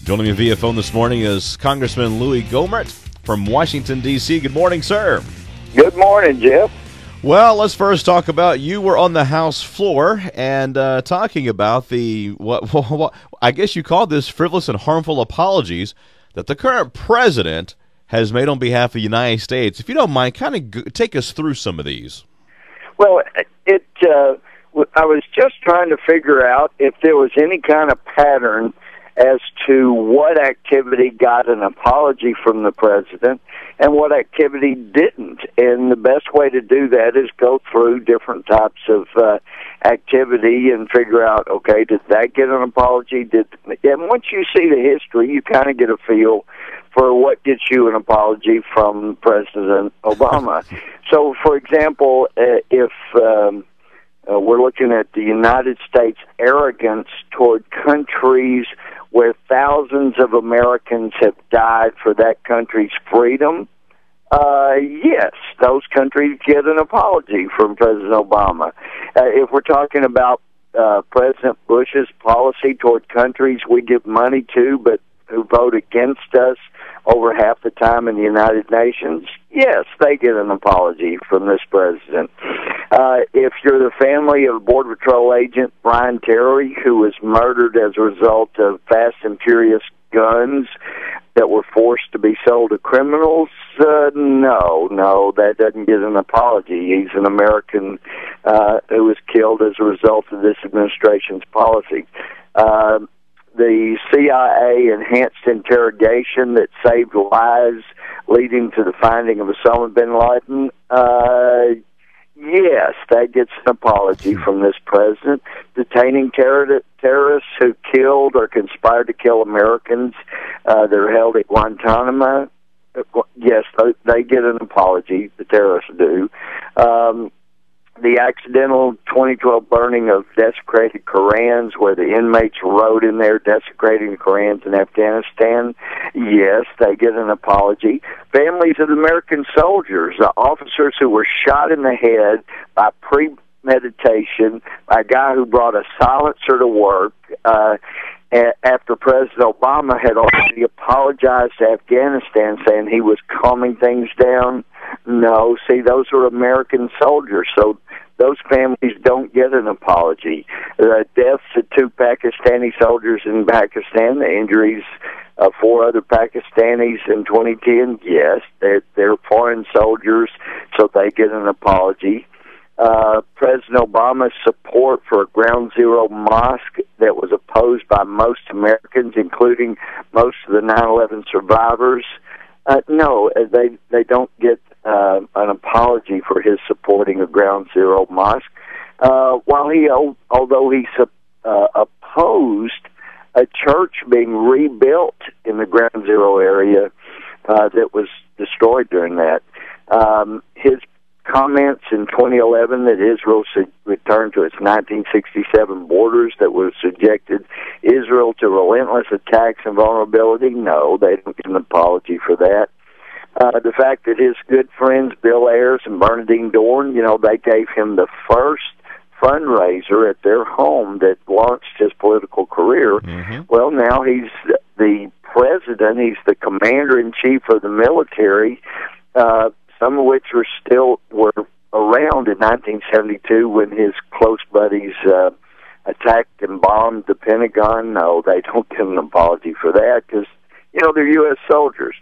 Joining me via phone this morning is Congressman Louie Gohmert from Washington, D.C. Good morning, sir. Good morning, Jeff. Well, let's first talk about you were on the House floor and talking about the, what I guess you called this frivolous and harmful apologies that the current president has made on behalf of the United States. If you don't mind, kind of take us through some of these. Well, I was just trying to figure out if there was any kind of pattern as to what activity got an apology from the president and what activity didn't. And the best way to do that is go through different types of activity and figure out, okay, did that get an apology? And once you see the history, you kind of get a feel for what gets you an apology from President Obama. So, for example, if we're looking at the United States' arrogance toward countries where thousands of Americans have died for that country's freedom, yes, those countries get an apology from President Obama. If we're talking about President Bush's policy toward countries we give money to but who vote against us over half the time in the United Nations, yes, they get an apology from this president. If you're the family of Border Patrol agent Brian Terry, who was murdered as a result of fast and furious guns that were forced to be sold to criminals, no, that doesn't get an apology. He's an American who was killed as a result of this administration's policy. The CIA enhanced interrogation that saved lives, leading to the finding of Osama bin Laden, yes, that gets an apology from this president. Detaining terrorists who killed or conspired to kill Americans that are held at Guantanamo, yes, they get an apology, the terrorists do. The accidental 2012 burning of desecrated Korans, where the inmates wrote in there desecrating the Korans in Afghanistan, yes, they get an apology. Families of American soldiers, the officers who were shot in the head by premeditation, by a guy who brought a silencer to work, after President Obama had already apologized to Afghanistan, saying he was calming things down. No, see, those were American soldiers, so those families don't get an apology. The deaths of 2 Pakistani soldiers in Pakistan, the injuries of 4 other Pakistanis in 2010, yes, they're foreign soldiers, so they get an apology. President Obama's support for a Ground Zero mosque that was opposed by most Americans, including most of the 9/11 survivors, no, they don't get an apology for his supporting a Ground Zero mosque. Although he opposed a church being rebuilt in the Ground Zero area that was destroyed during that. His comments in 2011 that Israel should return to its 1967 borders that would have subjected Israel to relentless attacks and vulnerability, no, they don't get an apology for that. The fact that his good friends Bill Ayers and Bernadine Dorn, they gave him the first fundraiser at their home that launched his political career. Mm-hmm. Well, now he's the president, he's the commander-in-chief of the military, some of which were around in 1972 when his close buddies attacked and bombed the Pentagon. No, they don't give an apology for that because, they're U.S. soldiers.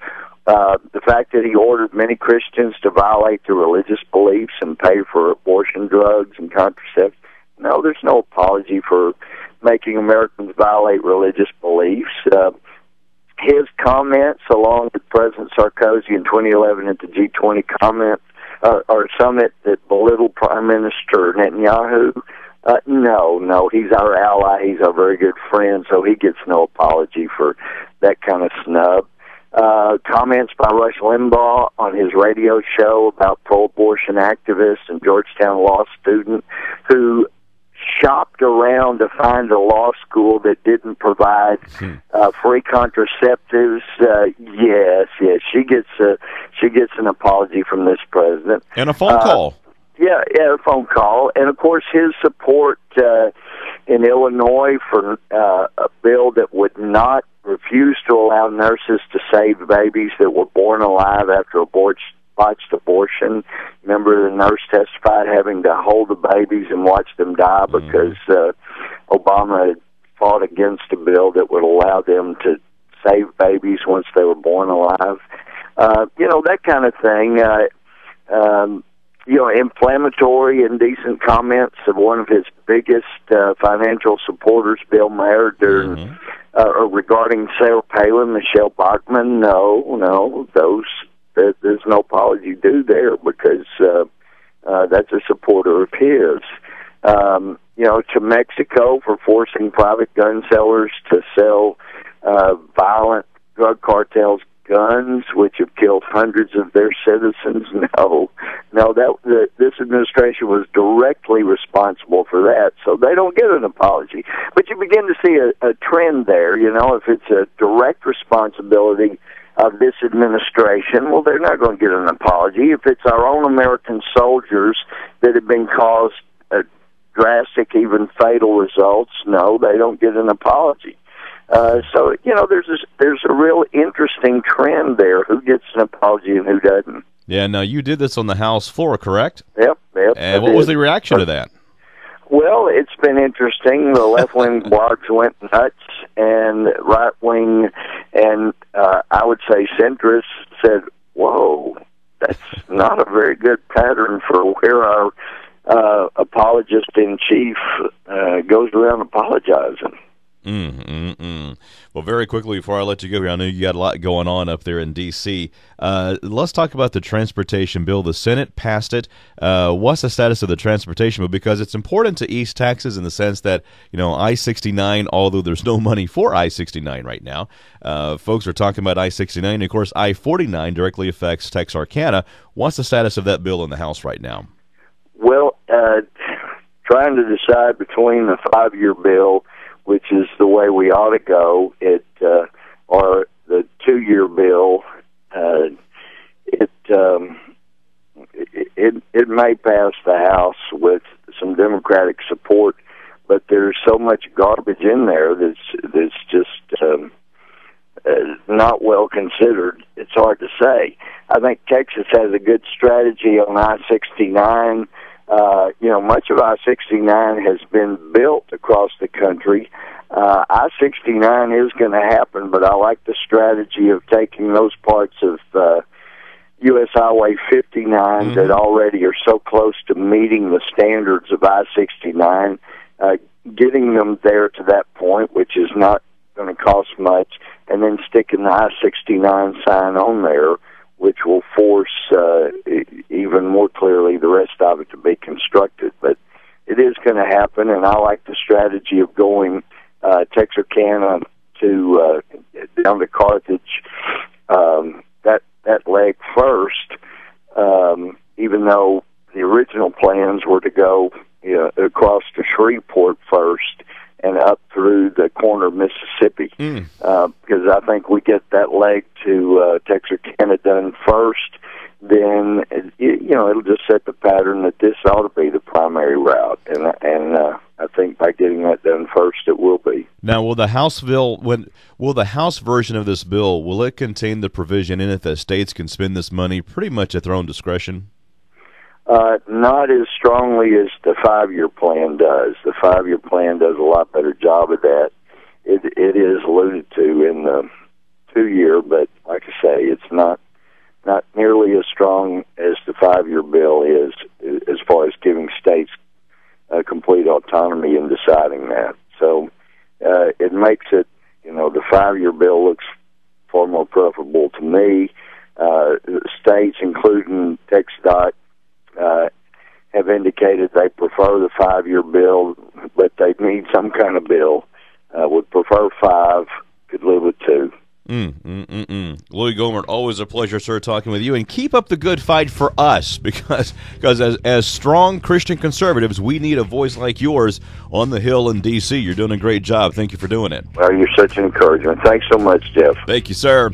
The fact that he ordered many Christians to violate their religious beliefs and pay for abortion drugs and contraceptives, no, there's no apology for making Americans violate religious beliefs. His comments, along with President Sarkozy in 2011 at the G20 summit that belittled Prime Minister Netanyahu, no, he's our ally, he's our very good friend, so he gets no apology for that kind of snub. Comments by Rush Limbaugh on his radio show about pro-abortion activist and Georgetown law student who shopped around to find a law school that didn't provide free contraceptives. Yes, she gets an apology from this president and a phone call. Yeah, a phone call, and of course his support in Illinois for a bill that would not refused to allow nurses to save babies that were born alive after botched abortion. Remember, the nurse testified having to hold the babies and watch them die because Obama had fought against a bill that would allow them to save babies once they were born alive. That kind of thing. Inflammatory, indecent comments of one of his biggest financial supporters, Bill Maher, regarding Sarah Palin, Michelle Bachmann. No, there's no apology due there because that's a supporter of his. To Mexico for forcing private gun sellers to sell violent drug cartels guns, which have killed hundreds of their citizens. No, this administration was directly responsible for that, so they don't get an apology. But you begin to see a trend there. If it's a direct responsibility of this administration, well, they're not going to get an apology. If it's our own American soldiers that have been caused drastic, even fatal results, no, they don't get an apology. There's a real interesting trend there. Who gets an apology and who doesn't? Yeah, now you did this on the House floor, correct? Yep. And what was the reaction to that? Well, it's been interesting. The left-wing blogs went nuts, and right-wing and I would say centrists said, whoa, that's not a very good pattern for where our apologist-in-chief goes around apologizing. Well, very quickly before I let you go here, I know you got a lot going on up there in D.C. Let's talk about the transportation bill. The Senate passed it. What's the status of the transportation bill? Because it's important to East Texas in the sense that, I-69, although there's no money for I-69 right now, folks are talking about I-69. And, of course, I-49 directly affects Texarkana. What's the status of that bill in the House right now? Well, trying to decide between the 5-year bill, which is the way we ought to go, or the 2-year bill. It may pass the House with some Democratic support, but there's so much garbage in there that's just not well considered. It's hard to say. I think Texas has a good strategy on I-69. Much of I-69 has been built across the country. I-69 is going to happen, but I like the strategy of taking those parts of U.S. Highway 59 that already are so close to meeting the standards of I-69, getting them there to that point, which is not going to cost much, and then sticking the I-69 sign on there, which will force even more clearly the rest of it to be constructed. But it is going to happen, and I like the strategy of going Texarkana to down to Carthage, that leg first, even though the original plans were to go across to Shreveport first and up through the corner of Mississippi, because I think we get that leg to Texarkana done first, then it'll just set the pattern that this ought to be the primary route, and I think by getting that done first, it will be. Now, will the House version of this bill, will it contain the provision in it that states can spend this money pretty much at their own discretion? Not as strongly as the 5-year plan does. The 5-year plan does a lot better job of that. It is alluded to in the 2-year, but like I say, it's not nearly as strong as the 5-year bill is as far as giving states complete autonomy in deciding that. So it makes it, the 5-year bill looks far more preferable to me. States, including TxDOT, have indicated they prefer the 5-year bill, but they need some kind of bill. Would prefer 5, could live with 2. Louie Gohmert, always a pleasure, sir, talking with you. And keep up the good fight for us, because as strong Christian conservatives, we need a voice like yours on the Hill in D.C. You're doing a great job. Thank you for doing it. Well, you're such an encouragement. Thanks so much, Jeff. Thank you, sir.